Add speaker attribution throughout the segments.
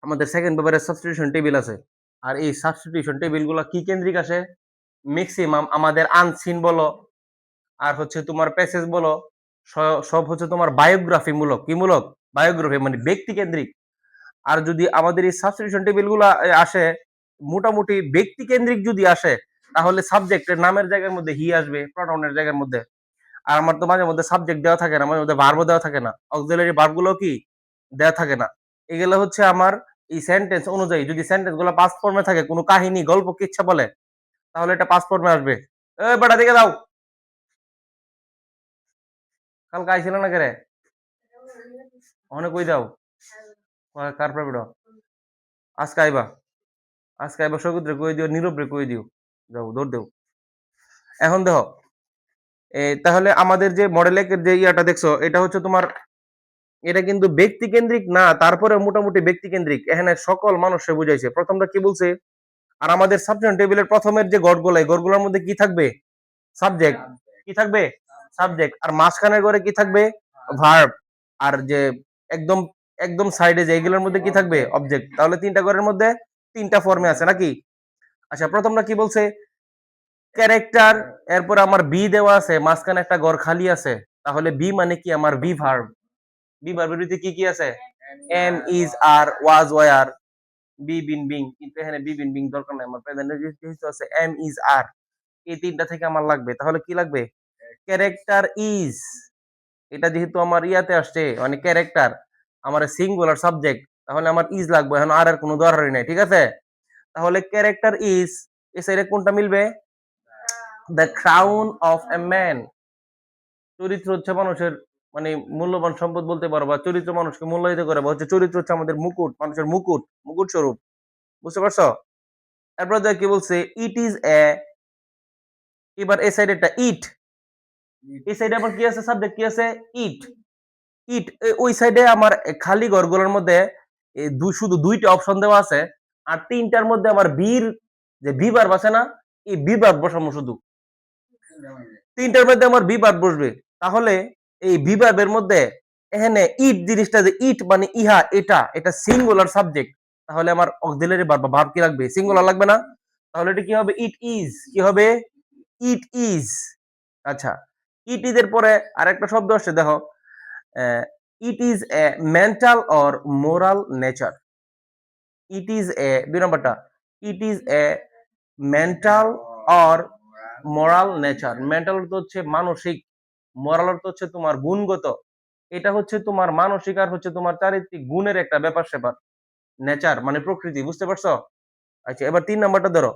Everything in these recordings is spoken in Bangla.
Speaker 1: আমাদের সেকেন্ড পেপারে সাবস্টিটিউশন টেবিল আছে। আর এই সাবস্টিটিউশন টেবিলগুলো কি কেন্দ্রিক আসে? ম্যাক্সিমাম আমাদের আনসিন বলো আর হচ্ছে তোমার প্যাসেজ বলো, সব হচ্ছে তোমার বায়োগ্রাফি মূলক। কি মূলক? বায়োগ্রাফি, মানে ব্যক্তি কেন্দ্রিক। আর যদি আমাদের এই সাবস্টিটিউশন টেবিলগুলো আসে মোটামুটি ব্যক্তি কেন্দ্রিক যদি আসে, তাহলে সাবজেক্টের নামের জায়গার মধ্যে হি আসবে, প্রোনাউনের জায়গার মধ্যে। আর আমার তো মাঝে মধ্যে সাবজেক্ট দেওয়া থাকে না, মাঝে মধ্যে ভার্বও দেওয়া থাকে না, অক্সিলারি ভার্বগুলো কি দেওয়া থাকে না। এগুলো হচ্ছে আমার এই সেন্টেন্স অনুযায়ী, যদি সেন্টেন্স গুলো পাস্ট ফর্মে থাকে, কোনো কাহিনী গল্প কিচ্ছা বলে, তাহলে এটা পাস্ট ফর্মে আসবে। এই বেটা দিকে দাও, কালকে আইছিল না কেরে, অনেক কই দাও, কার প্রাইভেট? আজকে আইবা, আজকে আইবা, সৈকত রে কই দিও, নীরব রে কই দিও, যাও দৌড় দেও। এখন দেখো, তাহলে আমাদের যে মডেলের যে ইয়াটা দেখছো, এটা হচ্ছে তোমার, এটা কিন্তু ব্যক্তি কেন্দ্রিক না, তারপরে মোটামুটি ব্যক্তি কেন্দ্রিক। এখানে সকল মানুষে বুঝাইছে। প্রথমটা কি বলছে? আর আমাদের সাবজেক্ট টেবিলের প্রথমের যে গড়গুলো, এই গড়গুলোর মধ্যে কি থাকবে? সাবজেক্ট। কি থাকবে? সাবজেক্ট। আর মাঝখানের ঘরে কি থাকবে? ভার্ব। আর যে একদম একদম সাইডে যে এগুলোর মধ্যে কি থাকবে? অবজেক্ট। তাহলে তিনটা ঘরের মধ্যে তিনটা ফর্মে আছে নাকি? আচ্ছা, প্রথমটা কি বলছে? ক্যারেক্টার। এরপর আমার বি দেওয়া আছে, মাঝখানে একটা ঘর খালি আছে। তাহলে বি মানে কি? আমার বি ভার্ব। বি ভার্বের ভিতরে কি কি আছে? Am, is, are, was, were, be, been, being. কিন্তু এখানে বি, বিন, বিং দরকার নাই, আমার প্রেজেন্ট যেহেতু আছে এম, ইজ, আর, এই তিনটা থেকে আমার লাগবে। তাহলে কি লাগবে? Character is. এটা যেহেতু আমার ইয়াতে আসছে, মানে ক্যারেক্টার, আমার সিঙ্গুলার সাবজেক্ট, তাহলে আমার ইজ লাগবে, এখন আর এর কোনো দরকারই নাই। ঠিক আছে? তাহলে ক্যারেক্টার ইজ, এই সাইডে কোনটা মিলবে? The crown of a man. চরিত্র হচ্ছে মানুষের মানে মূল্যবান সম্পদ বলতে পারো, বা চরিত্র মানুষকে মূল্যায়িত করে, বা হচ্ছে চরিত্র হচ্ছে আমাদের মুকুট, মানুষের মুকুট, মুকুট স্বরূপ। বুঝতে পারছো? এরপর কি বলছে? ইট ইজ এ, এবার এই সাইডে একটা ইট, এই সাইডে আবার কি আছে? সাবজেক্ট কি আছে? ইট। ইট। ওই সাইডে আমার খালি ঘরগুলোর মধ্যে শুধু দুইটা অপশন দেওয়া আছে, আর তিনটার মধ্যে আমার বীর যে বি ভার্ব আছে না, এই বি ভার্ব বসাবো শুধু। তিনটার মধ্যে আমার বি ভার্ব বসবে। তাহলে এই বি ভার্বের মধ্যে এখানে ইট জিনিসটা, যে ইট মানে ইহা, এটা সিঙ্গুলার সাবজেক্ট। তাহলে আমার অক্সিলারি ভার্ব বা ভার্ব কি লাগবে? সিঙ্গুলার লাগবে না? তাহলে এটা কি হবে? It is. কি হবে? It is. আচ্ছা, ইট ইজ এর পরে আরেকটা শব্দ আসছে, দেখো, it is a mental or moral nature. It is a, দুই নম্বরটা, it is a mental or moral nature. Mental অর্থ হচ্ছে মানসিক, মোরাল অর্থ হচ্ছে তোমার গুণগত। এটা হচ্ছে তোমার মানসিক আর হচ্ছে তোমার চারিত্রিক গুণের একটা ব্যাপার স্যাপার। নেচার মানে প্রকৃতি। বুঝতে পারছো? আচ্ছা, এবার তিন নম্বরটা ধরো,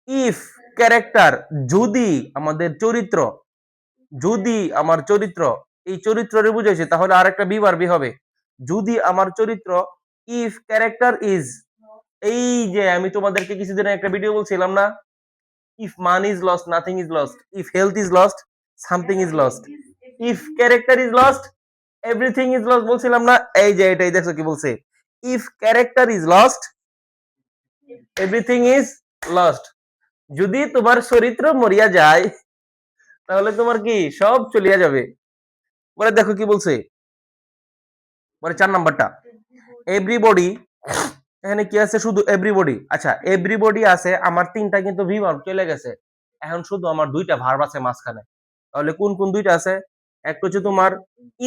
Speaker 1: ইফ ক্যারেক্টার, যদি আমাদের চরিত্র, যদি আমার চরিত্র, এই চরিত্ররে বুঝাইছে, তাহলে আরেকটা বি ভার্বই হবে। যদি আমার চরিত্র, ইফ ক্যারেক্টার ইজ, এই যে আমি তোমাদেরকে কিছুদিন একটা ভিডিও বলছিলাম না, if money is lost nothing is lost, if health is lost something is lost, if character is lost everything is lost বলছিলাম না? এই যে এটাই দেখছো কি বলছে? If character is lost everything is lost. যদি তোমার চরিত্র মরিয়া যায়, তাহলে তোমার কি সব চলিয়া যাবে। পরে দেখো কি বলছে, পরে 4 নাম্বারটা, এভরিবডি। এখানে কি আছে? শুধু এভরিবডি। আচ্ছা, এভরিবডি আছে আমার, তিনটা কিন্তু ভি ভার্ব চলে গেছে, এখন শুধু আমার দুইটা ভার্ব আছে মাঝখানে। তাহলে কোন কোন দুইটা আছে? একটা হচ্ছে তোমার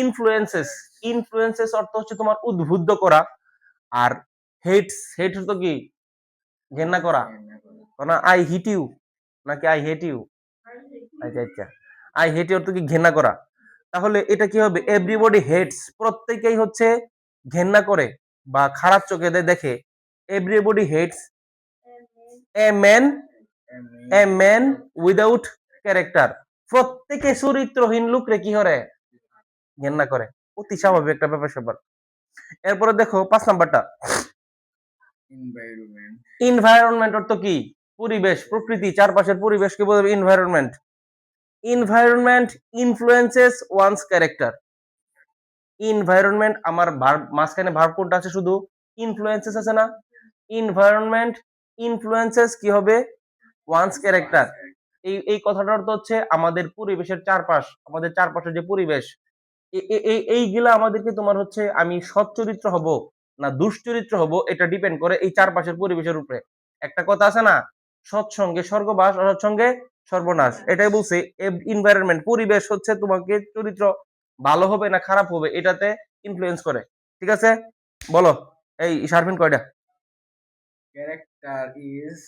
Speaker 1: ইনফ্লুয়েন্সেস। ইনফ্লুয়েন্সেস অর্থ হচ্ছে তোমার উদ্বুদ্ধ করা। আর হেটস, হেট তো কি? ঘেন্না করা। না, আই হিট ইউ নাকি আই হেট ইউ? আচ্ছা আচ্ছা, আই হেট ইউ অর্থ কি? ঘেন্না করা। তাহলে এটা কি হবে? এভরিবডি হেটস, প্রত্যেকেই হচ্ছে ঘেন্না করে বা খারাপ চোখে দেখে। Everybody hates a man, a man without character. প্রত্যেকে চরিত্রহীন লোকরে কি করে? ঘেন্না করে। অতি স্বাভাবিক একটা ব্যাপার স্যাপার। এরপরে দেখো 5 নাম্বারটা, ইনভায়রনমেন্ট অর্থ কি? পরিবেশ, প্রকৃতি, চারপাশের পরিবেশকে বলবে environment. Environment influences one's character. Environment, আমার ভার্ব মাঝখানে ভার্ব কোনটা আছে? শুধু ইনফ্লুয়েন্সেস আছে না? ইনভায়রনমেন্ট ইনফ্লুয়েন্সেস কি হবে? One's character. এই কথাটার অর্থ হচ্ছে আমাদের পরিবেশের চারপাশ, আমাদের চারপাশের যে পরিবেশ, এইগুলা আমাদেরকে তোমার হচ্ছে, আমি সৎ চরিত্র হব, না দুশ্চরিত্র হব, এটা ডিপেন্ড করে এই চারপাশের পরিবেশের উপরে। একটা কথা আছে না, সৎসঙ্গে স্বর্গবাস, অসৎসঙ্গে সর্বনাশ। এটাই বলছি, এনভায়রনমেন্ট, পরিবেশ হচ্ছে তোমাকে চরিত্র ভালো হবে না খারাপ হবে এটাতে ইনফ্লুয়েন্স করে। ঠিক আছে, বলো এই শারমিন কয়টা?
Speaker 2: Character is